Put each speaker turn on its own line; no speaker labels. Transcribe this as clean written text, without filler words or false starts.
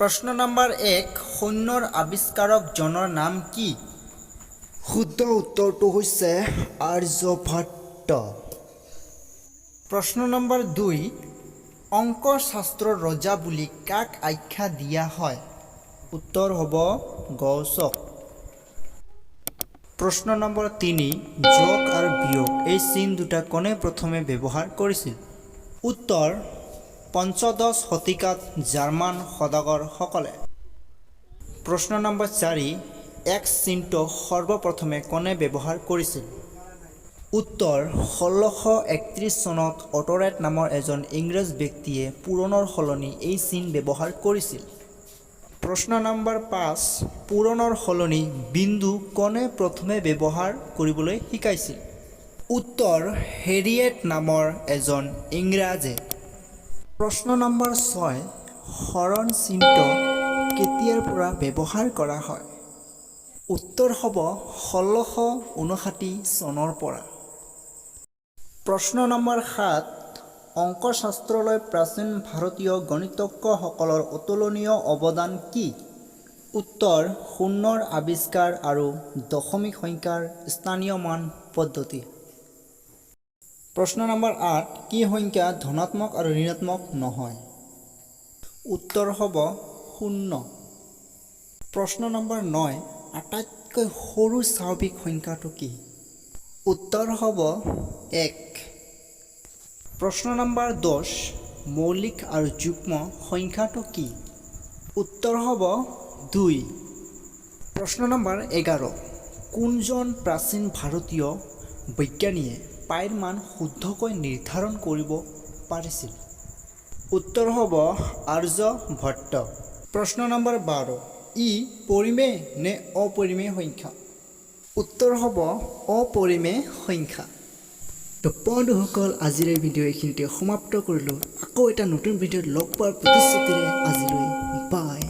প্ৰশ্ন নম্বৰ 1 শূন্যৰ আৱিষ্কাৰক জনৰ নাম কি?
শুদ্ধ উত্তৰটো হৈছে আৰ্যভট্ট।
প্ৰশ্ন নম্বৰ 2 অংক শাস্ত্ৰৰ ৰজা বুলি কাক আখ্যা দিয়া হয়? উত্তৰ হ'ব গৌচক। প্ৰশ্ন নম্বৰ 3 যোগ আৰু বিয়োগ এই চিন দুটা কোনে প্ৰথমে ব্যৱহাৰ কৰিছিল? উত্তৰ পঞ্চদশ শতিকাত জাৰ্মান সদাগৰসকলে। প্ৰশ্ন নম্বৰ 4 এক্স চিনটো সৰ্বপ্ৰথমে কোনে ব্যৱহাৰ কৰিছিল? উত্তৰ 1631 চনত অটৰেট নামৰ এজন ইংৰাজ ব্যক্তিয়ে পূৰণৰ সলনি এই চিন ব্যৱহাৰ কৰিছিল। প্ৰশ্ন নম্বৰ 5 পূৰণৰ সলনি বিন্দু কোনে প্ৰথমে ব্যৱহাৰ কৰিবলৈ শিকাইছিল? উত্তৰ হেৰিয়েট নামৰ এজন ইংৰাজে। প্ৰশ্ন নম্বৰ 6 হৰণ চিনটো কেতিয়াৰ পৰা ব্যৱহাৰ কৰা হয়? উত্তৰ হ'ব 1659 চনৰ পৰা। প্ৰশ্ন নম্বৰ 7 অংকশাস্ত্ৰলৈ প্ৰাচীন ভাৰতীয় গণিতজ্ঞসকলৰ অতুলনীয় অৱদান কি? উত্তৰ শূন্যৰ আৱিষ্কাৰ আৰু দশমিক সংখ্যাৰ স্থানীয় মান পদ্ধতি। প্ৰশ্ন নম্বৰ 8 কি সংখ্যা ধনাত্মক আৰু ঋণাত্মক নহয়? উত্তৰ হ'ব 0। প্ৰশ্ন নম্বৰ 9 আটাইতকৈ সৰু স্বাভাৱিক সংখ্যাটো কি? উত্তৰ হ'ব 1। প্ৰশ্ন নম্বৰ 10 মৌলিক আৰু যুগ্ম সংখ্যাটো কি? উত্তৰ হ'ব 2। প্ৰশ্ন নম্বৰ 11 কোনজন প্ৰাচীন ভাৰতীয় বিজ্ঞানীয়ে পাইৰ মান শুদ্ধকৈ নিৰ্ধাৰণ কৰিব পাৰিছিল? উত্তৰ হ'ব আৰ্যভট্ট। প্ৰশ্ন নম্বৰ 12 ই পৰিমেয় নে অপৰিমেয় সংখ্যা? উত্তৰ হ'ব অপৰিমেয় সংখ্যা। তো বন্ধুসকল আজিৰ এই ভিডিঅ' এইখিনিতে সমাপ্ত কৰিলোঁ। আকৌ এটা নতুন ভিডিঅ'ত লগ পোৱাৰ প্ৰতিশ্ৰুতিৰে আজিলৈ বাই।